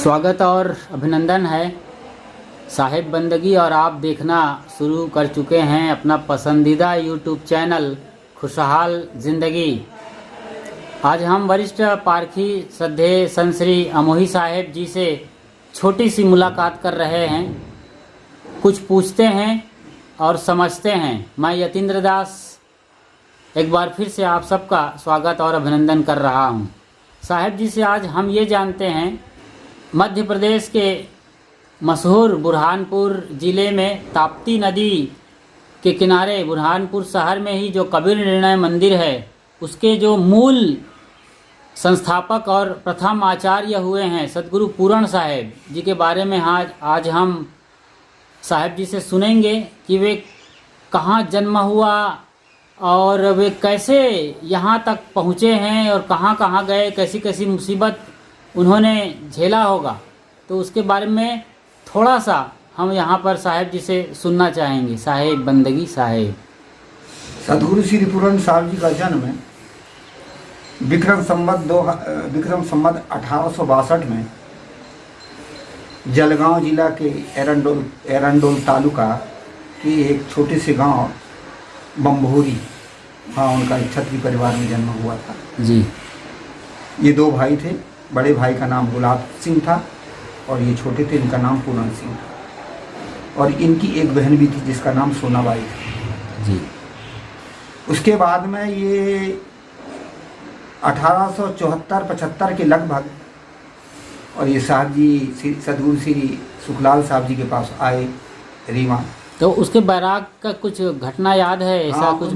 स्वागत और अभिनंदन है साहिब बंदगी। और आप देखना शुरू कर चुके हैं अपना पसंदीदा यूट्यूब चैनल खुशहाल ज़िंदगी। आज हम वरिष्ठ पारखी श्रद्धेय संत श्री अमोही साहेब जी से छोटी सी मुलाकात कर रहे हैं। कुछ पूछते हैं और समझते हैं। मैं यतीन्द्र दास एक बार फिर से आप सबका स्वागत और अभिनंदन कर रहा हूं। साहेब जी से आज हम ये जानते हैं, मध्य प्रदेश के मशहूर बुरहानपुर ज़िले में ताप्ती नदी के किनारे बुरहानपुर शहर में ही जो कबीर निर्णय मंदिर है, उसके जो मूल संस्थापक और प्रथम आचार्य हुए हैं सदगुरु पूरण साहेब जी के बारे में आज हम साहेब जी से सुनेंगे कि वे कहाँ जन्म हुआ और वे कैसे यहाँ तक पहुँचे हैं और कहाँ कहाँ गए, कैसी कैसी मुसीबत उन्होंने झेला होगा। तो उसके बारे में थोड़ा सा हम यहाँ पर साहेब जी से सुनना चाहेंगे। साहेब बंदगी साहेब। सदगुरु श्री पूरण साहब जी का जन्म विक्रम संवत 1862 में जलगांव जिला के एरंडोल तालुका की एक छोटे से गांव बम्भोरी, हाँ, उनका एक क्षत्रिय परिवार में जन्म हुआ था जी। ये दो भाई थे। बड़े भाई का नाम गुलाब सिंह था और ये छोटे थे, इनका नाम पूरण सिंह था। और इनकी एक बहन भी थी जिसका नाम सोनाबाई था जी। उसके बाद में ये 1874-75 के लगभग और ये साहब जी सदगुरु श्री सुखलाल साहब जी के पास आए रीवा। तो उसके बैराग का कुछ घटना याद है ऐसा? हाँ, कुछ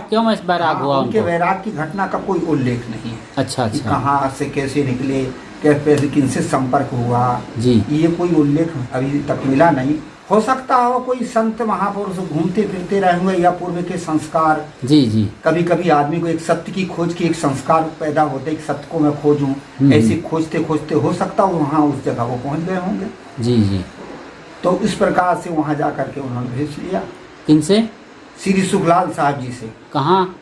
क्यों इस बैराग हुआ? उनके बैराग की घटना का कोई उल्लेख नहीं है। अच्छा अच्छा। कहाँ से कैसे निकले, कैसे किनसे संपर्क हुआ जी, ये कोई उल्लेख अभी तक मिला नहीं। हो सकता हो कोई संत महापुरुष घूमते फिरते रहे हुए या पूर्व के संस्कार। जी जी। कभी कभी आदमी को एक सत्य की खोज की एक संस्कार पैदा होते, एक सत्य को मैं खोजूं, ऐसे खोजते खोजते हो सकता हो वहाँ उस जगह वो पहुँच गए होंगे। जी जी। तो इस प्रकार से वहाँ जा करके उन्होंने भेज लिया। किनसे? श्री सुखलाल साहब जी से। कहाँ?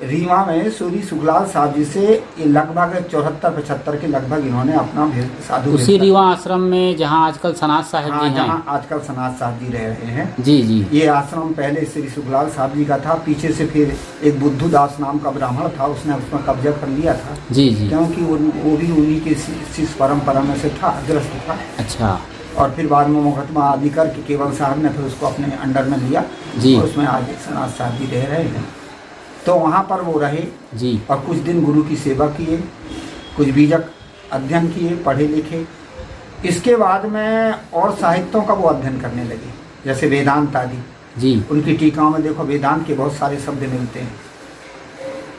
रीवा में श्री सुखलाल साहब जी से ये लगभग 74-75 के लगभग इन्होंने अपना साधु उसी रीवा आश्रम में जहाँ आजकल सनात साहब हाँ, जी हैं। जहाँ आजकल सनात साहब जी रह रहे हैं। जी जी। ये आश्रम पहले श्री सुखलाल साहब जी का था। पीछे से फिर एक बुद्धू दास नाम का ब्राह्मण था, उसने उसमें कब्जा कर लिया था। जी जी। क्योंकि वो भी उन्हीं की शिष्य परंपरा में से था, ग्रस्त था। अच्छा। और फिर बाद में मुकदमा आदि करके केवल साहब ने फिर उसको अपने अंडर में लिया जी। और उसमें आज सनात साहब जी रह रहे हैं। तो वहाँ पर वो रहे जी। और कुछ दिन गुरु की सेवा किए, कुछ बीजक अध्ययन किए, पढ़े लिखे। इसके बाद में और साहित्यों का वो अध्ययन करने लगे, जैसे वेदांत आदि। जी। उनकी टीकाओं में देखो वेदांत के बहुत सारे शब्द मिलते हैं,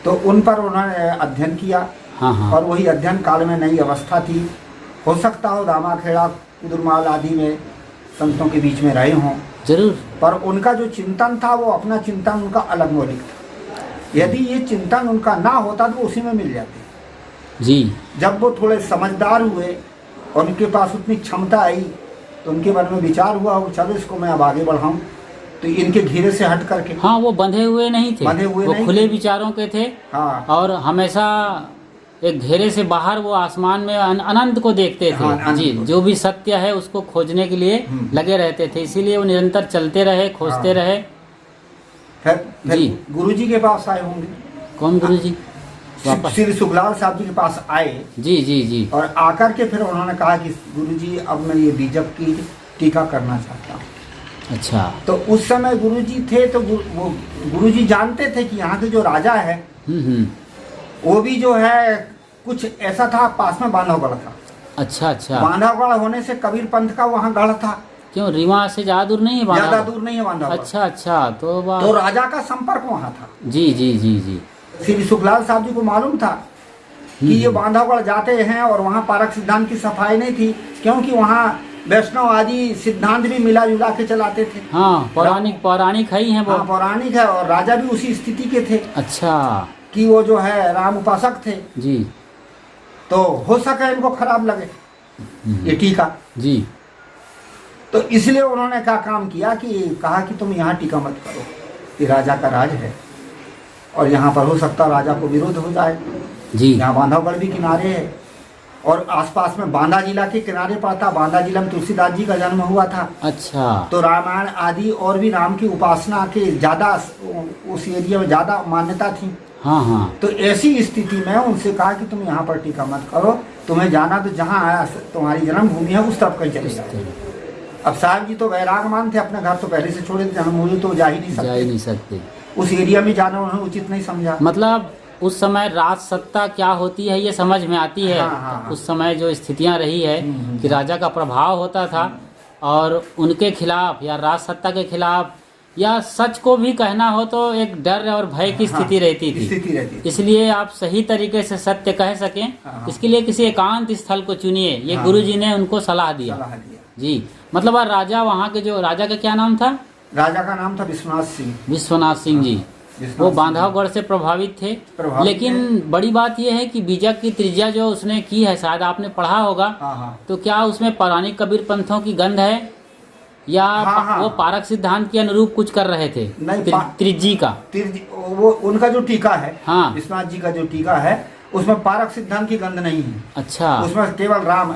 तो उन पर उन्होंने अध्ययन किया। हाँ हाँ। और वही अध्ययन काल में नई अवस्था थी। हो सकता हो रामाखेड़ा कुदुरमाल आदि में संतों के बीच में रहे हों जरूर, पर उनका जो चिंतन था वो अपना चिंतन उनका अलग मौलिक था। यदि ये चिंतन उनका ना होता तो उसी में मिल जाते। जी। जब वो थोड़े समझदार हुए और उनके पास उतनी क्षमता आई तो उनके बारे में विचार हुआ हो, चलो इसको मैं अब आगे बढ़ाऊं। तो इनके घेरे से हट करके, हाँ, वो बंधे हुए नहीं थे, वो खुले विचारों के थे। हाँ। और हमेशा एक घेरे से बाहर वो आसमान में अनंत को देखते थे। हाँ, जी, जो भी सत्य है उसको खोजने के लिए लगे रहते थे। इसीलिए वो निरंतर चलते रहे, खोजते रहे। फिर जी। गुरुजी के पास आए होंगे। कौन गुरुजी? श्री सुखलाल साहब जी के पास आए। जी जी जी। और आकर के फिर उन्होंने कहा कि गुरुजी अब मैं ये बीजक की टीका करना चाहता हूँ। अच्छा। तो उस समय गुरुजी थे तो वो गुरुजी जानते थे कि यहाँ के जो राजा है वो भी जो है कुछ ऐसा था, पास में बांधवगढ़ था। अच्छा अच्छा। बांधवगढ़ होने से कबीर पंथ का वहाँ गढ़ था। क्यों, रीवा से ज्यादा दूर नहीं है? ज्यादा दूर नहीं है बांधवगढ़। अच्छा अच्छा। तो राजा का संपर्क वहाँ था। जी जी जी जी। श्री सुखलाल साहब जी को मालूम था कि ये बांधवगढ़ जाते हैं और वहाँ पारक सिद्धांत की सफाई नहीं थी, क्योंकि वहाँ वैष्णव आदि सिद्धांत भी मिला जुला के चलाते थे। हाँ, पौराणिक है ही है वो। हाँ, पौराणिक है। और राजा भी उसी स्थिति के थे। अच्छा। कि वो जो है राम उपासक थे। जी। तो हो सके इनको खराब लगे ये टीका। जी। तो इसलिए उन्होंने क्या काम किया कि कहा कि तुम यहाँ टीका मत करो, ये राजा का राज है और यहाँ पर हो सकता राजा को विरोध हो जाए। जी। यहाँ बांधवगढ़ भी किनारे है और आसपास में बांदा जिला के किनारे पड़ता। बांदा जिला में तुलसीदास जी का जन्म हुआ था। अच्छा। तो रामायण आदि और भी राम की उपासना के ज़्यादा उस एरिया में ज़्यादा मान्यता थी। हाँ हाँ। तो ऐसी स्थिति में उनसे कहा कि तुम यहाँ पर टीका मत करो, तुम्हें जाना तो जहाँ आया तुम्हारी जन्मभूमि है उस तरफ कहीं चले जाओ। अब साहब जी तो वैरागमान थे, अपने घर तो पहले से छोड़े थे, जन्मभूमि तो जा ही नहीं सकते। उस एरिया में जाना उन्होंने उचित नहीं समझा। मतलब उस समय राज सत्ता क्या होती है ये समझ में आती है। हाँ। उस समय जो स्थितियां रही है कि राजा का प्रभाव होता था और उनके खिलाफ या राज सत्ता के खिलाफ या सच को भी कहना हो तो एक डर और भय की स्थिति रहती थी। इसलिए आप सही तरीके से सत्य कह सकें, इसके लिए किसी एकांत स्थल को चुनिए। ये गुरुजी ने उनको सलाह दिया। जी, मतलब राजा वहाँ के जो राजा का क्या नाम था? राजा का नाम था विश्वनाथ सिंह जी। वो बांधवगढ़ से प्रभावित थे। लेकिन बड़ी बात यह है कि बीजक की त्रिज्या जो उसने की है, शायद आपने पढ़ा होगा। तो क्या उसमें पौराणिक कबीर पंथों की गंध है या वो पारक सिद्धांत के अनुरूप कुछ कर रहे थे? त्रिजी का वो उनका जो टीका है, हाँ, विश्वनाथ जी का जो टीका है उसमें पारक सिद्धांत की गंध नहीं है। अच्छा। उसमें केवल राम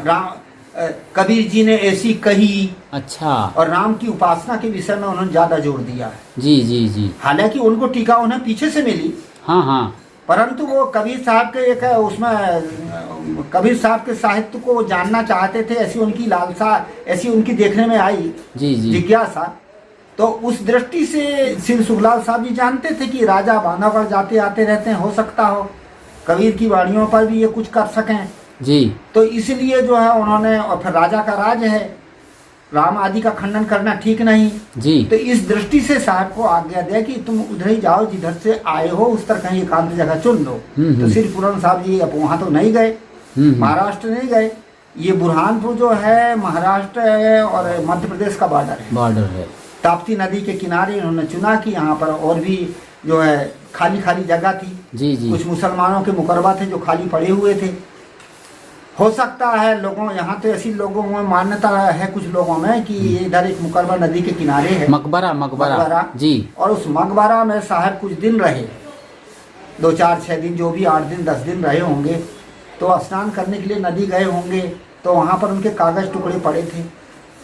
कबीर जी ने ऐसी कही। अच्छा। और राम की उपासना के विषय में उन्होंने ज्यादा जोर दिया है। जी जी जी। हालांकि उनको टीका उन्हें पीछे से मिली। हाँ हाँ। परंतु वो कबीर साहब के एक उसमें कबीर साहब के साहित्य को जानना चाहते थे, ऐसी उनकी लालसा, ऐसी उनकी देखने में आई जी जी जिज्ञासा। तो उस दृष्टि से श्री सुखलाल साहब जी जानते थे कि राजा बांधवगढ़ जाते आते रहते हैं, हो सकता हो कबीर की वाणियों पर भी ये कुछ कर सकें जी। तो इसलिए जो है उन्होंने, और फिर राजा का राज है, राम आदि का खंडन करना ठीक नहीं जी। तो इस दृष्टि से साहब को आज्ञा दिया कि तुम उधर ही जाओ जिधर से आए हो, उस तरह कहीं एकांत जगह चुन लो। तो श्री पूरन साहब जी अब वहाँ तो नहीं गए, महाराष्ट्र नहीं गए। ये बुरहानपुर जो है महाराष्ट्र है और मध्य प्रदेश का बॉर्डर है। ताप्ती नदी के किनारे इन्होंने चुना कि यहाँ पर और भी जो है खाली खाली जगह थी जी जी। कुछ मुसलमानों के मुकरबा थे जो खाली पड़े हुए थे। हो सकता है लोगों, यहाँ तो ऐसी लोगों में मान्यता है कुछ लोगों में कि ये इधर एक मुकरबा नदी के किनारे है मकबरा जी। और उस मकबरा में साहब कुछ दिन रहे, 2 4 6 दिन, जो भी 8 दिन 10 दिन रहे होंगे। तो स्नान करने के लिए नदी गए होंगे, तो वहाँ पर उनके कागज टुकड़े पड़े थे।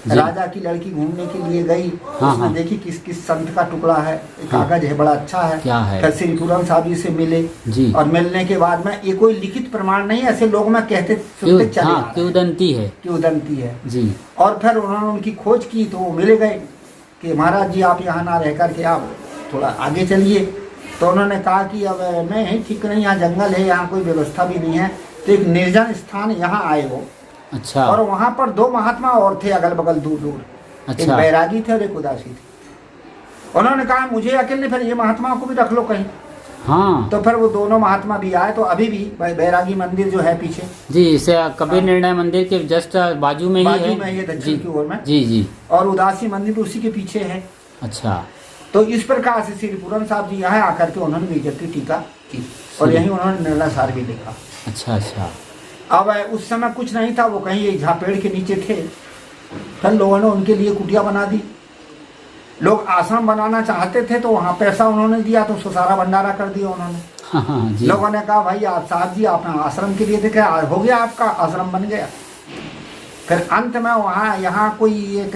राजा की लड़की घूमने के लिए गई, उसने देखी किस किस संत का टुकड़ा है, कागज है, बड़ा अच्छा है, क्या है? फिर श्री पूरन साहब जी से मिले जी। और मिलने के बाद में ये कोई लिखित प्रमाण नहीं, ऐसे लोग में कहते सुनते चले किंवदंती है जी। और फिर उन्होंने उनकी खोज की तो वो मिले गए कि महाराज जी आप यहाँ ना रह करके आप थोड़ा आगे चलिए। तो उन्होंने कहा कि अब मैं ही ठीक नहीं, यहाँ जंगल है, यहाँ कोई व्यवस्था भी नहीं है, तो एक निर्जन स्थान यहाँ आए हो। अच्छा। और वहाँ पर 2 महात्मा और थे अगल बगल दूर दूर। अच्छा। एक बैरागी थे और एक उदासी थे। उन्होंने कहा मुझे अकेले, फिर ये महात्मा को भी रख लो कहीं। हाँ। तो फिर वो दोनों महात्मा भी आए। तो अभी भी बैरागी मंदिर जो है पीछे जी, इसे कबीर निर्णय मंदिर के जस्ट बाजू में ही है, दक्षिण की ओर में जी जी। और उदासी मंदिर उसी के पीछे है। अच्छा। तो इस प्रकार से श्री पूरन साहब जी यहाँ आकर के उन्होंने बीजक की टीका की और यही उन्होंने निर्णय सार भी लिखा। अच्छा अच्छा। अब उस समय कुछ नहीं था, वो कहीं एक झापेड़ के नीचे थे। फिर लोगों ने उनके लिए कुटिया बना दी। लोग आश्रम बनाना चाहते थे तो वहाँ पैसा उन्होंने दिया, तो उसको सारा भंडारा कर दिया उन्होंने। हाँ, लोगों ने कहा भाई आप साहब जी आप आश्रम के लिए देखे, हो गया आपका आश्रम बन गया। फिर अंत में वहाँ यहाँ कोई एक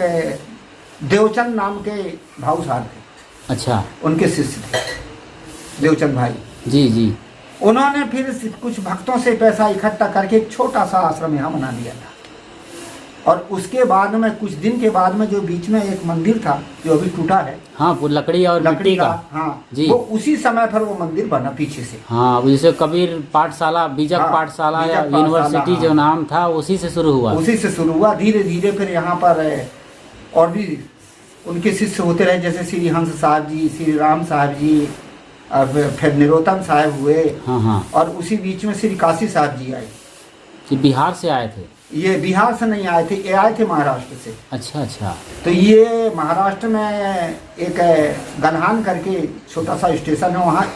देवचंद नाम के भाऊ साहब थे। अच्छा। उनके शिष्य थे देवचंद भाई जी जी। उन्होंने फिर कुछ भक्तों से पैसा इकट्ठा करके एक छोटा सा आश्रम यहाँ बना दिया था। और उसके बाद में कुछ दिन के बाद में जो बीच में एक मंदिर था जो अभी टूटा है, हाँ, वो लकड़ी मिट्टी का, हाँ जी, वो उसी समय पर वो मंदिर बना पीछे से। हाँ, जैसे कबीर पाठशाला, बीजक हाँ, पाठशाला या यूनिवर्सिटी हाँ, जो नाम था उसी से शुरू हुआ। धीरे धीरे फिर यहाँ पर और भी उनके शिष्य होते रहे, जैसे श्री हंस साहब जी, श्री राम साहब जी, और फिर निरोतम साहब हुए। हाँ हाँ। और उसी बीच में श्री काशी साहब जी आए। कि बिहार से आए थे? ये बिहार से नहीं आए थे, ये आए थे महाराष्ट्र से। अच्छा अच्छा। तो ये महाराष्ट्र में एक गन्हान करके छोटा सा स्टेशन है, वहाँ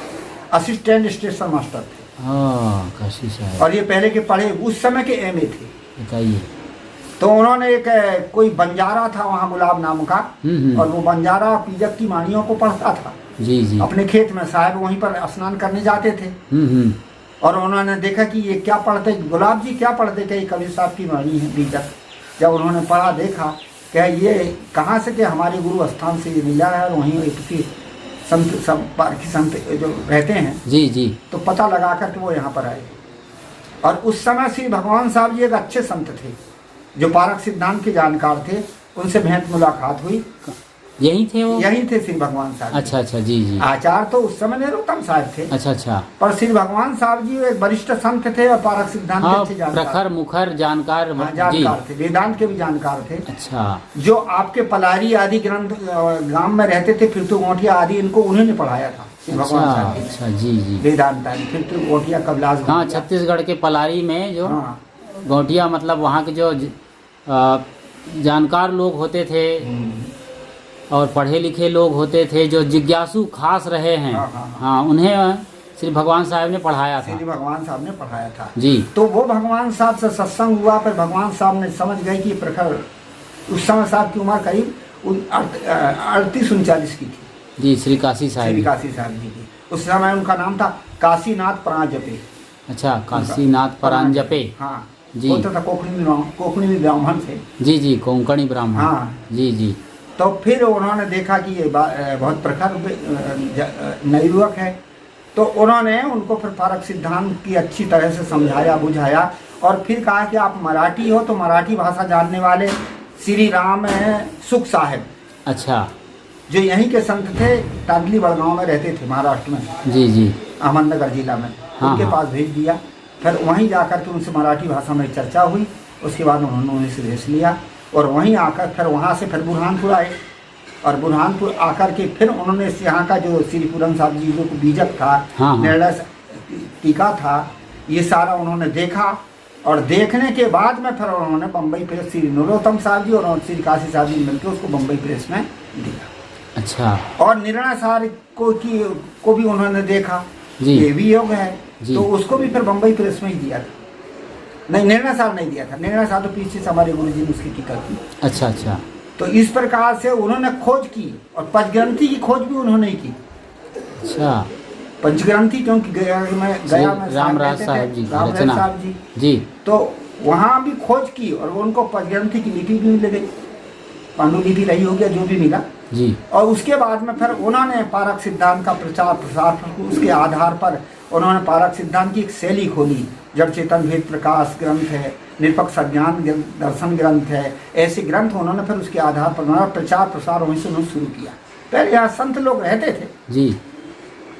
असिस्टेंट स्टेशन मास्टर थे। हाँ, काशी साहब। और ये पहले के पढ़े उस समय के एमए थे। बताइए। तो उन्होंने एक कोई बंजारा था वहाँ गुलाब नाम का, और वो बंजारा पीजक की वाणियों को पढ़ता था जी जी। अपने खेत में साहब वहीं पर स्नान करने जाते थे। और उन्होंने देखा कि ये क्या पढ़ते, गुलाब जी क्या पढ़ते, क्या ये कबीर साहब की वाणी है बीजक। जब उन्होंने पढ़ा देखा क्या ये कहाँ से, कि हमारे गुरु स्थान से ये मिला है और वहीं किसी संत सब पारखी संत जो रहते हैं जी जी, तो पता लगा कर के वो यहाँ पर आए। और उस समय श्री भगवान साहब जी एक अच्छे संत थे जो पारक सिद्धांत के जानकार थे, उनसे भेंट मुलाकात हुई। यही थे वो? यही थे श्री भगवान साहब। अच्छा अच्छा, जी जी। आचार्य तो उस समय नरोत्तम साहब थे। अच्छा अच्छा। पर श्री भगवान साहब जी एक वरिष्ठ संत थे और पारक सिद्धांत के अच्छे जानकार, प्रखर मुखर जानकार, जानकार थे, वेदांत के भी जानकार थे। अच्छा। जो आपके पलारी आदि ग्रंथ गांव में रहते थे, फिर तो गोटिया आदि, इनको उन्होंने ने पढ़ाया था श्री भगवान साहब। अच्छा जी जी, वेदांत आदि, फिर तो गोटिया कबलास। हाँ, छत्तीसगढ़ के पलारी में जो गोटिया मतलब वहाँ के जो जानकार लोग होते थे और पढ़े लिखे लोग होते थे, जो जिज्ञासु खास रहे हैं, हाँ, उन्हें श्री भगवान साहब ने पढ़ाया था। श्री भगवान साहब ने पढ़ाया था जी। तो वो भगवान साहब से सत्संग हुआ, पर भगवान साहब ने समझ गए कि प्रखर, उस समय साहब की उम्र करीब 38-39 की थी जी। श्री काशी साहब, श्री काशी साहब जी की उस समय उनका नाम था काशीनाथ परांजपे। अच्छा, काशीनाथ परांजपे। हाँ जी। वो तो कोंकणी में ब्राह्मण थे। जी जी, कोंकणी ब्राह्मण। हाँ जी जी। तो फिर उन्होंने देखा कि ये बहुत प्रखर नई युवक है, तो उन्होंने उनको फिर पारक सिद्धांत की अच्छी तरह से समझाया बुझाया और फिर कहा कि आप मराठी हो तो मराठी भाषा जानने वाले श्री राम सुख साहेब, अच्छा, जो यहीं के संत थे, टागली बड़गांव में रहते थे महाराष्ट्र में। जी जी, अहमदनगर जिला में। हाँ, उनके पास भेज दिया। फिर वहीं जाकर के उनसे मराठी भाषा में चर्चा हुई। उसके बाद उन्होंने उन्हें से भेज लिया और वहीं आकर फिर वहाँ से फिर बुरहानपुर आए और बुरहानपुर आकर के फिर उन्होंने यहाँ का जो श्री पूरन साहब जी जो बीजक था, निर्णय टीका था, ये सारा उन्होंने देखा और देखने के बाद में फिर उन्होंने बम्बई प्रेस, श्री नरोत्तम साहब जी और श्री काशी साहब जी मिलकर उसको बम्बई प्रेस में दिया। अच्छा। और निर्णय साहब को भी उन्होंने देखा, ये भी योग है, तो उसको भी फिर बम्बई प्रेस में ही दिया था। नहीं, निर्णय साहब नहीं दिया था, निर्णय साहब तो पीछे से हमारे गुरु जी ने उसकी टीका की। अच्छा अच्छा। तो इस प्रकार से उन्होंने खोज की और पंचग्रंथि की खोज भी उन्होंने की। अच्छा, पंचग्रंथि क्योंकि गया में रामराज साहब जी तो वहाँ भी खोज की और उनको पंचग्रंथि की लिपि भी मिल गई, पांडुलिपि रही हो गया जो भी मिला जी। और उसके बाद में फिर उन्होंने पारक सिद्धांत का प्रचार प्रसार, उसके आधार पर उन्होंने पारक सिद्धांत की एक शैली खोली। जड़ चेतन भेद प्रकाश ग्रंथ है, निरपक्ष ज्ञान दर्शन ग्रंथ है, ऐसे ग्रंथ उन्होंने फिर उसके आधार पर उन्होंने प्रचार प्रसार वहीं से उन्होंने शुरू किया। पहले यहाँ संत लोग रहते थे जी,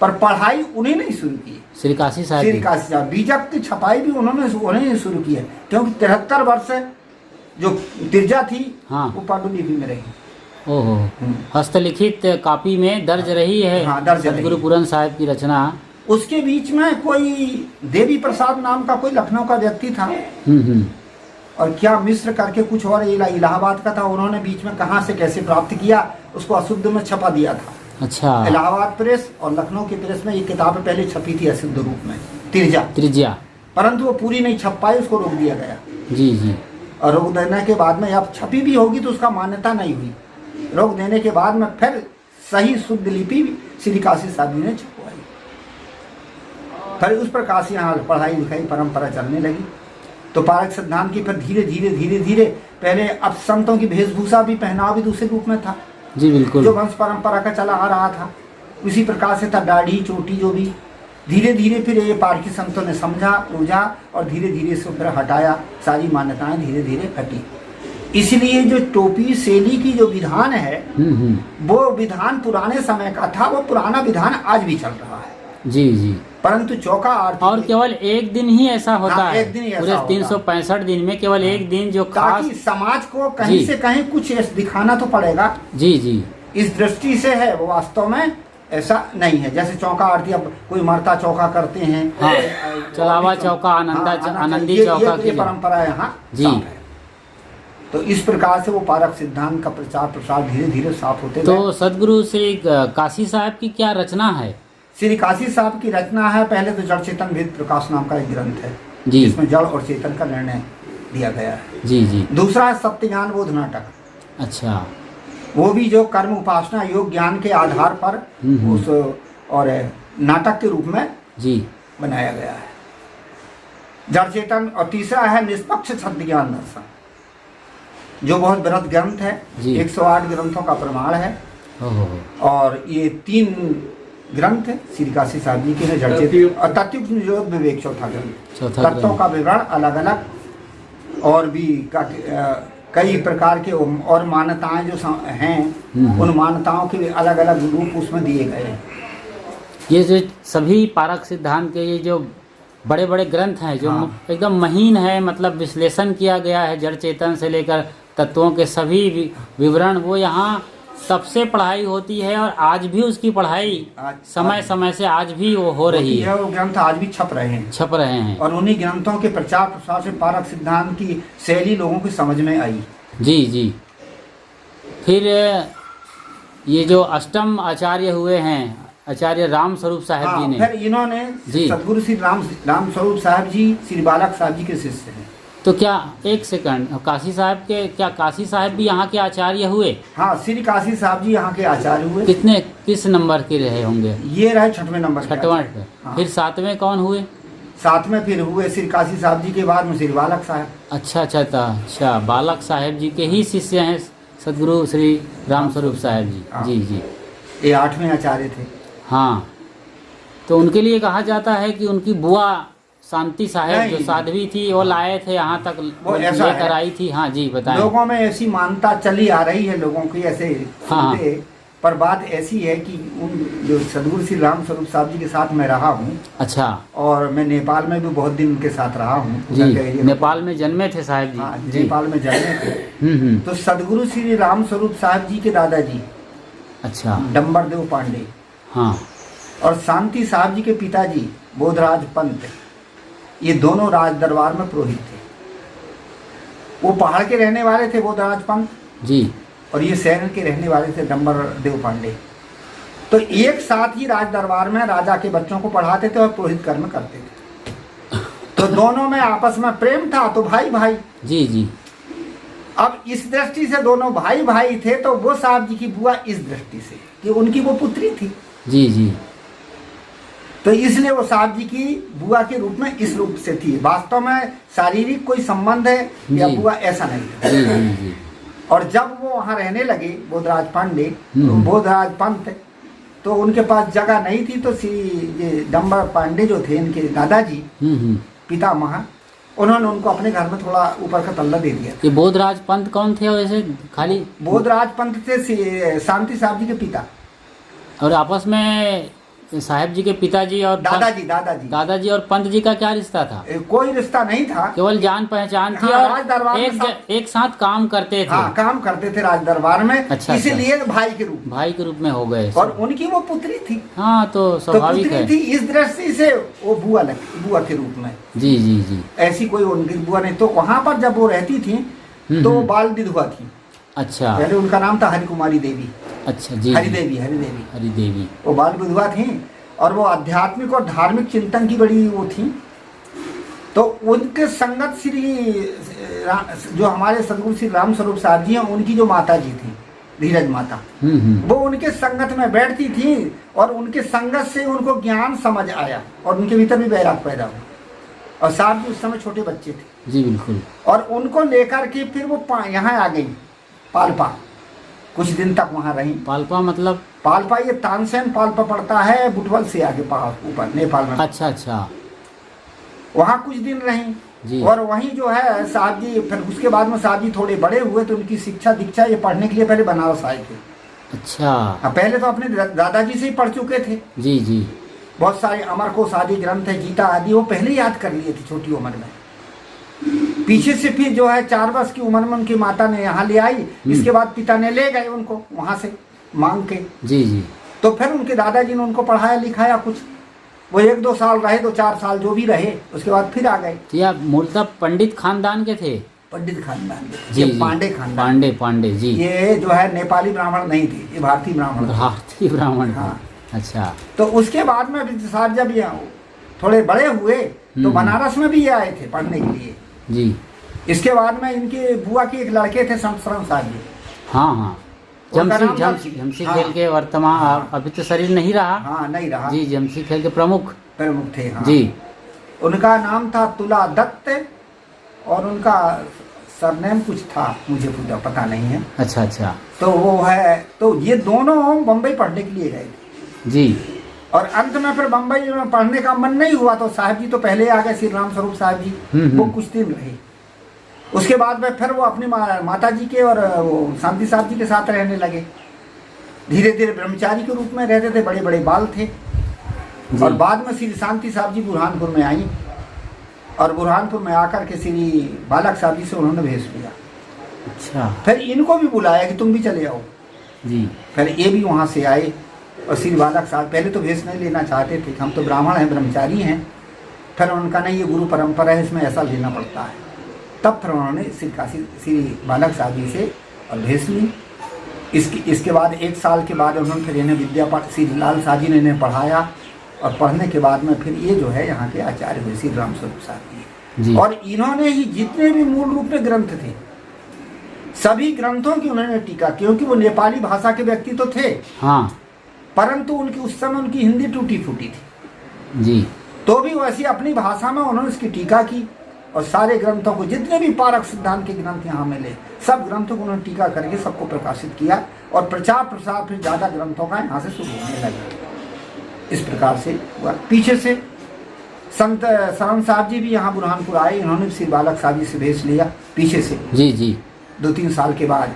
पर पढ़ाई उन्हें नहीं शुरू की। श्री काशी साहब बीजक की छपाई भी उन्होंने शुरू की है, क्योंकि 73 वर्ष जो तिरजा थी, हाँ, वो पांडुलिपि में रही। ओहो, हस्तलिखित कॉपी में दर्ज रही है। हाँ, दर्ज सतगुरु पूरन साहब की रचना। उसके बीच में कोई देवी प्रसाद नाम का कोई लखनऊ का व्यक्ति था, और क्या मिश्र करके कुछ और इलाहाबाद का था, उन्होंने बीच में कहाँ से कैसे प्राप्त किया, उसको अशुद्ध में छपा दिया था। अच्छा। इलाहाबाद प्रेस और लखनऊ की प्रेस में ये किताब पहले छपी थी अशुद्ध रूप में, तिरजा, परंतु वो पूरी नहीं छप पाई, उसको रोक दिया गया। जी जी। और रोक देने के बाद में अब छपी भी होगी तो उसका मान्यता नहीं हुई। रोक देने के बाद में फिर सही शुद्ध लिपि श्री काशी साहब जी ने छपवाई। फिर उस प्रकार से यहाँ पढ़ाई लिखाई परंपरा चलने लगी। तो पारक सिद्धांत की फिर धीरे धीरे पहले अब संतों की वेशभूषा भी, पहनावा भी दूसरे रूप में था जी, बिल्कुल, जो वंश परंपरा का चला आ रहा था उसी प्रकार से था। दाढ़ी चोटी जो भी धीरे धीरे फिर ये पारकी संतों ने समझा पूजा और धीरे धीरे इसको फिर हटाया, सारी मान्यताएं धीरे धीरे हटी। इसलिए जो टोपी शैली की जो विधान है वो विधान पुराने समय का था, वो पुराना विधान आज भी चल रहा है जी जी। परंतु चौका आरती और केवल एक दिन ही ऐसा होता है, एक दिन ही पूरे 365 दिन में केवल एक दिन जो खास, समाज को कहीं से कहीं कुछ दिखाना तो पड़ेगा जी जी। इस दृष्टि से है, वो वास्तव में ऐसा नहीं है। जैसे चौका आरती, अब कोई मरता चौका करते हैं, हाँ, चलावा चौका, आनंदी चौका की परंपरा यहाँ जी है। तो इस प्रकार से वो पारक सिद्धांत का प्रचार प्रसार धीरे धीरे साफ होते। तो सदगुरु श्री काशी साहब की क्या रचना है? श्री काशी साहब की रचना है, पहले तो जड़ चेतन भेद प्रकाश नाम का एक ग्रंथ है जी, जिसमें जड़ और चेतन का निर्णय दिया गया है जी जी। दूसरा है सत्य ज्ञान बोध नाटक। अच्छा। वो भी जो कर्म उपासना योग ज्ञान के आधार पर उस और नाटक के रूप में जी बनाया गया है। जड़ चेतन, और तीसरा है निष्पक्ष सत्य ज्ञान दर्शन, जो बहुत बृहद ग्रंथ है, 108 ग्रंथों का प्रमाण है। और ये 3 ग्रंथ श्री काशी साहब जी के हैं, जड़ चेतन और तत्व निरोध विवेक, चौथा ग्रंथ। तत्वों का विवरण अलग अलग और भी कई प्रकार के और मान्यताएं जो हैं, उन मान्यताओं के अलग अलग रूप उसमें दिए गए हैं। ये जो सभी पारक सिद्धांत के ये जो बड़े बड़े ग्रंथ हैं, जो एकदम महीन है, मतलब विश्लेषण किया गया है जड़ चेतन से लेकर तत्वों के सभी विवरण, वो यहाँ सबसे पढ़ाई होती है। और आज भी उसकी पढ़ाई समय समय से आज भी वो हो रही है। वो ग्रंथ आज भी छप रहे हैं। और उन्हीं ग्रंथों के प्रचार प्रसार से पारक सिद्धांत की शैली लोगों की समझ में आई। जी। फिर ये जो अष्टम आचार्य हुए हैं, आचार्य राम स्वरूप साहब जी ने, फिर इन्होंने सदगुरु श्री राम स्वरूप साहब जी श्री बालक साहब जी के शिष्य हैं। तो क्या एक सेकंड, काशी साहब के, क्या काशी साहब भी यहाँ के आचार्य हुए? हाँ, श्री काशी साहब जी यहाँ के आचार्य हुए। किस नंबर के रहे होंगे? ये रहे 6वें नंबर। 6वां। हाँ। फिर 7वें कौन हुए? 7वें फिर हुए श्री काशी साहब जी के बाद में श्री बालक साहब। अच्छा, बालक साहब जी के ही शिष्य हैं सदगुरु श्री राम स्वरूप साहब जी। हाँ। जी। ये 8वें आचार्य थे। हाँ, तो उनके लिए कहा जाता है कि उनकी बुआ शांति साहब जो साध्वी थी, वो लाए थे यहाँ तक, वो लेकर आई थी। हाँ जी, बताएं। लोगों में ऐसी मान्यता चली आ रही है, लोगों की ऐसे। हाँ। पर बात ऐसी है कि उन जो सदगुरु श्री राम स्वरूप साहब जी के साथ मैं रहा हूँ। अच्छा। और मैं नेपाल में भी बहुत दिन उनके साथ रहा हूँ। नेपाल में जन्मे थे साहब जी? हाँ, नेपाल में जन्मे थे। तो सदगुरु श्री राम स्वरूप साहब जी के दादाजी, अच्छा, डम्बरदेव पांडे, हाँ, और शांति साहब जी के पिताजी बोधराज पंत, ये दोनों राज दरबार में पुरोहित थे। वो पहाड़ के रहने वाले थे बोधराज पंत जी, और ये शहर के रहने वाले थे डम्बरदेव पांडे। तो एक साथ ही राज दरबार में राजा के बच्चों को पढ़ाते थे और पुरोहित कर्म करते थे। तो दोनों में आपस में प्रेम था, तो भाई भाई। जी। अब इस दृष्टि से दोनों भाई भाई थे, तो वो साहब जी की बुआ इस दृष्टि से कि उनकी वो पुत्री थी। जी। तो इसलिए वो साहब जी की बुआ के रूप में इस रूप से थी। वास्तव में शारीरिक कोई संबंध है या बुआ, ऐसा नहीं था। जी। और जब वो वहाँ रहने लगे बोधराज पांडे, तो बोधराज पंत, तो उनके पास जगह नहीं थी। तो ये डम्बर पांडे जो थे, इनके दादाजी पितामह, उन्होंने उनको अपने घर में थोड़ा ऊपर का तल्ला दे दिया। ये बोधराज पंत कौन थे वैसे? खाली बोधराज पंत थे शांति साहब जी के पिता। और आपस में साहब जी के पिताजी और दादाजी और पंत जी का क्या रिश्ता था? कोई रिश्ता नहीं था, केवल जान पहचान थी। हाँ, और एक साथ काम करते थे। हाँ, काम करते थे राज दरबार में। अच्छा, इसलिए भाई के रूप में हो गए। और उनकी वो पुत्री थी। हाँ, तो स्वाभाविक है। थी इस दृष्टि से वो बुआ के रूप में। जी। ऐसी कोई उनकी बुआ नहीं। तो वहाँ पर जब वो रहती थी तो बाल विधवा थी। अच्छा। पहले उनका नाम था हरि कुमारी देवी। अच्छा जी। हरिदेवी वो बाल विधवा थी, और वो आध्यात्मिक और धार्मिक चिंतन की बड़ी वो थी। तो उनके संगत जो हमारे सदगुरु श्री राम स्वरूप साहब जी हैं, उनकी जो माता जी थी धीरज माता, वो उनके संगत में बैठती थी, और उनके संगत से उनको ज्ञान समझ आया, और उनके भीतर भी वैराग पैदा हुआ। और साहब जी उस समय छोटे बच्चे थे। जी बिल्कुल। और उनको लेकर के फिर वो यहाँ आ गई पाल्पा, कुछ दिन तक वहाँ रही। पाल्पा मतलब? पाल्पा ये तानसेन पाल्पा पड़ता है बुटवल से आगे पहाड़ ऊपर नेपाल में। अच्छा। वहाँ कुछ दिन रही जी। और वहीं जो है साहब जी, फिर उसके बाद में साहब जी थोड़े बड़े हुए, तो उनकी शिक्षा दीक्षा ये पढ़ने के लिए पहले बनारस आए थे। अच्छा। पहले तो अपने दादाजी से ही पढ़ चुके थे। जी। बहुत सारे अमरकोश आदि ग्रंथ है, गीता आदि, वो पहले ही याद कर लिए थे छोटी उम्र में। पीछे से फिर जो है 4 वर्ष की उम्र में उनकी माता ने यहाँ ले आई। इसके बाद पिता ने ले गए उनको वहाँ से मांग के। जी। तो फिर उनके दादाजी ने उनको पढ़ाया लिखाया कुछ। वो 1-2 साल रहे, 2-4 साल जो भी रहे, उसके बाद फिर आ गए। या मूलतः पंडित खानदान के थे? पंडित खानदान के। जी। पांडे खानदान। पांडे जी। ये जो है नेपाली ब्राह्मण नहीं थे, ये भारतीय ब्राह्मण। हाँ। अच्छा। तो उसके बाद में साहब जब ये थोड़े बड़े हुए, तो बनारस में भी ये आए थे पढ़ने के लिए। जी। इसके बाद में इनके बुआ के एक लड़के थे शमशरण साहब जी। हाँ। जमसी खेल के वर्तमान, अभी तो शरीर नहीं रहा। हाँ, नहीं रहा जी। जमसी खेल के प्रमुख थे। हाँ। जी। उनका नाम था तुला दत्त और उनका सरनेम कुछ था, मुझे पूरा पता नहीं है। अच्छा अच्छा। तो वो है, तो ये दोनों बम्बई पढ़ने के लिए गए थे जी। और अंत में फिर बम्बई में पढ़ने का मन नहीं हुआ तो साहब जी तो पहले आ गए, श्री राम स्वरूप साहब जी। वो कुछ दिन रहे, उसके बाद में फिर वो अपनी माता जी के और वो शांति साहब जी के साथ रहने लगे। धीरे धीरे ब्रह्मचारी के रूप में रहते थे, बड़े बड़े बाल थे। और बाद में श्री शांति साहब जी बुरहानपुर में आई और बुरहानपुर में आकर के श्री बालक साहब जी से उन्होंने भेज लिया। अच्छा। फिर इनको भी बुलाया कि तुम भी चले आओ जी। फिर ये भी वहाँ से आए और श्री बालक साहब पहले तो भेष नहीं लेना चाहते थे, हम तो ब्राह्मण हैं, ब्रह्मचारी हैं। फिर उनका नहीं, ये गुरु परंपरा है, इसमें ऐसा लेना पड़ता है। तब फिर उन्होंने श्री बालक साहब जी से और भेष ली। इसके बाद 1 साल के बाद उन्होंने फिर इन्हें विद्या पाठ श्री लाल साहब जी ने इन्हें पढ़ाया और पढ़ने के बाद में फिर ये जो है यहाँ के आचार्य हुए श्री राम स्वरूप साहब जी। और इन्होंने ही जितने भी मूल रूप में ग्रंथ थे सभी ग्रंथों की उन्होंने टीका, क्योंकि वो नेपाली भाषा के व्यक्ति तो थे। हाँ। परंतु उनकी उस समय उनकी हिंदी टूटी फूटी थी जी। तो भी वैसी अपनी भाषा में उन्होंने इसकी टीका की और सारे ग्रंथों को, जितने भी पारक सिद्धांत के ग्रंथ यहाँ मिले, सब ग्रंथों को उन्होंने टीका करके सबको प्रकाशित किया और प्रचार प्रसार फिर ज़्यादा ग्रंथों का यहाँ से शुरू होने लगा। इस प्रकार से हुआ। पीछे से संत शरण साहब जी भी यहाँ बुरहानपुर आए, इन्होंने श्री बालक साहब जी से भेज लिया पीछे से। जी जी। 2-3 साल के बाद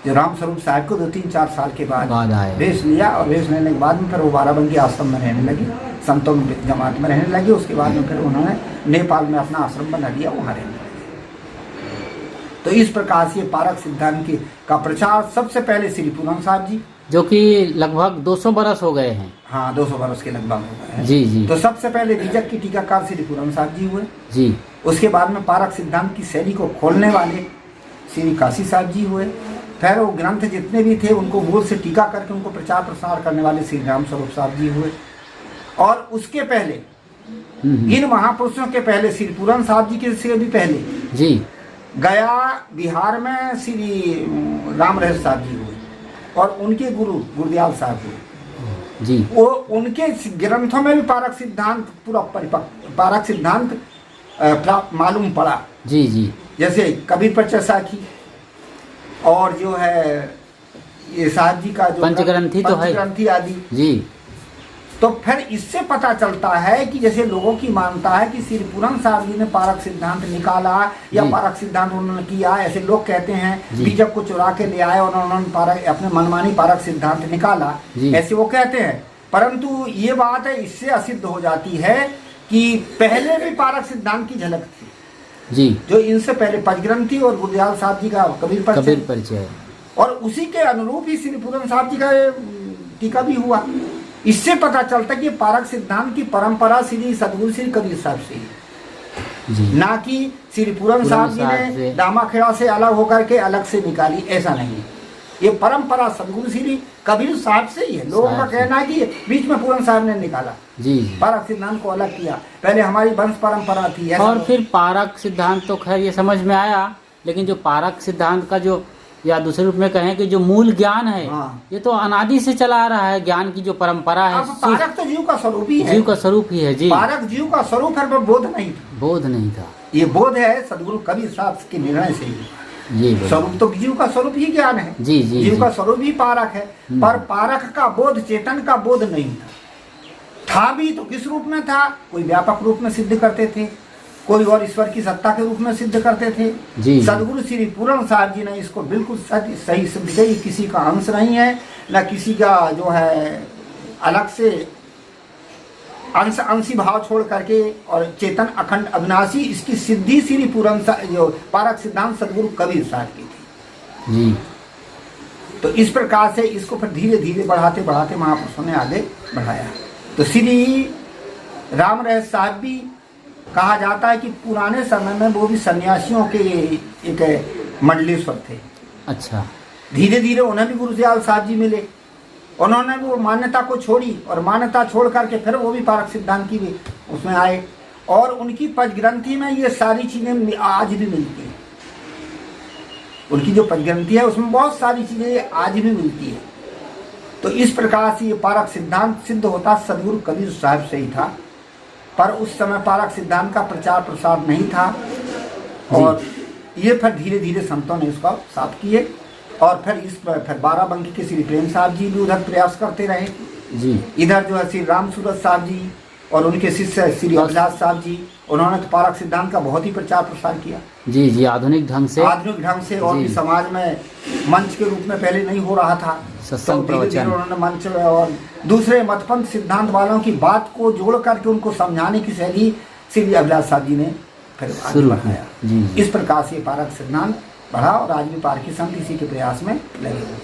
जो राम स्वरूप साहब को 2-3-4 साल के बाद आए, भेज लिया और भेज लेने के बाद में फिर वो बाराबंकी आश्रम में रहने लगी, संतों की जमात में रहने लगी। उसके बाद में फिर उन्होंने नेपाल में अपना आश्रम बना लिया, वहाँ रहने लगे। तो इस प्रकार से पारक सिद्धांत का प्रचार सबसे पहले श्री पूरन साहब जी, जो कि लगभग 200 बरस हो गए हैं। हाँ, 200 बरस के लगभग हो गए हैं। जी जी। तो सबसे पहले बीजक की टीकाकार श्री पूरन साहब जी हुए जी। उसके बाद में पारक सिद्धांत की शैली को खोलने वाले श्री काशी साहब जी हुए। फिर वो ग्रंथ जितने भी थे उनको मूल से टीका करके उनको प्रचार प्रसार करने वाले श्री राम स्वरूप साहब जी हुए। और उसके पहले इन महापुरुषों के पहले श्री पूरन साहब जी के से भी पहले जी गया बिहार में श्री राम रहस साहब जी हुए और उनके गुरु गुरदयाल साहब हुए जी। वो उनके ग्रंथों में भी पारक सिद्धांत पूरा परिपक्व पारक सिद्धांत मालूम पड़ा। जी जी। जैसे कबीर पर साखी और जो है ये साहब जी का जो पंचग्रंथी तो है, पंचग्रंथी आदि जी। तो फिर इससे पता चलता है कि जैसे लोगों की मानता है कि श्री पूरन साहब जी ने पारक सिद्धांत निकाला या पारक सिद्धांत उन्होंने किया, ऐसे लोग कहते हैं बीजक को चुरा के ले आए और उन्होंने पारक अपने मनमानी पारक सिद्धांत निकाला, ऐसे वो कहते हैं। परंतु ये बात है इससे असिद्ध हो जाती है कि पहले भी पारक सिद्धांत की झलक थी जी, जो इनसे पहले पंचग्रंथी और गुरदयाल साहब जी का कबीर परिचय और उसी के अनुरूप ही श्री पूरन साहब जी का टीका भी हुआ। इससे पता चलता कि पारक सिद्धांत की परंपरा श्री सदगुरु श्री कबीर साहब से जी, ना कि श्री पूरन साहब जी ने दामाखेड़ा से अलग होकर के अलग से निकाली, ऐसा नहीं। ये परंपरा सदगुरु श्री कबीर साहब से ही है। लोगों का कहना है कि बीच में पूरन साहब ने निकाला जी, पारक सिद्धांत को अलग किया, पहले हमारी वंश परंपरा थी। और फिर पारक सिद्धांत तो खैर ये समझ में आया, लेकिन जो पारक सिद्धांत का जो या दूसरे रूप में कहें कि जो मूल ज्ञान है ये तो अनादि से चला आ रहा है, ज्ञान की जो परंपरा है। पारक तो जीव का स्वरूप ही है, जीव का स्वरूप ही है जी। पारक जीव का स्वरूप है, बोध नहीं था। बोध नहीं था, ये बोध है सदगुरु कबीर साहब के निर्णय से ही। ये स्वरूप तो जीव का स्वरूप ही ज्ञान है जी जी, जीव का स्वरूप ही पारक है। पर पारक का बोध चेतन का बोध नहीं था भी तो किस रूप में था? कोई व्यापक रूप में सिद्ध करते थे, कोई और ईश्वर की सत्ता के रूप में सिद्ध करते थे जी। सदगुरु श्री पूरन साहब जी ने इसको बिल्कुल सही सिद्ध किया, किसी का अंश नहीं है न किसी का जो है अलग से अंशी भाव छोड़ करके, और चेतन अखंड अविनाशी इसकी सिद्धि श्री पूरन जो पारक सिद्धांत सदगुरु कबीर साहब की थी जी। तो इस प्रकार से इसको फिर धीरे धीरे बढ़ाते बढ़ाते महापुरुषों ने आगे बढ़ाया। तो श्री राम रहस साहब भी कहा जाता है कि पुराने समय में वो भी सन्यासियों के एक मंडलेश्वर थे। अच्छा। धीरे धीरे उन्हें भी गुरदयाल साहब जी मिले, उन्होंने वो मान्यता को छोड़ी और मान्यता छोड़ करके फिर वो भी पारक सिद्धांत की भी उसमें आए, और उनकी पंचग्रंथी में ये सारी चीज़ें आज भी मिलती हैं। उनकी जो पंचग्रंथी है उसमें बहुत सारी चीज़ें आज भी मिलती है। तो इस प्रकार से ये पारक सिद्धांत सिद्ध होता सदगुरु कबीर साहब से ही था। पर उस समय पारक सिद्धांत का प्रचार प्रसार नहीं था और ये फिर धीरे धीरे संतों ने इसको साफ किए और फिर बाराबंकी के श्री प्रेम साहब जी भी उधर प्रयास करते रहे जी। इधर जो है श्री राम सूरत साहब जी और उनके शिष्य श्री अभिलाष साहब जी, उन्होंने तो पारक सिद्धांत का बहुत ही प्रचार प्रसार किया जी जी, आधुनिक ढंग से और भी समाज में मंच के रूप में पहले नहीं हो रहा था, सत्संग प्रवचन उन्होंने मंच और दूसरे मतपंथ सिद्धांत वालों की बात को जोड़ करके उनको समझाने की शैली श्री अभिलाष साहब जी ने फिर शुरू किया। इस प्रकार से पारक सिद्धांत बढ़ा और आज भी पारकी संत इसी के प्रयास में लगे हुए।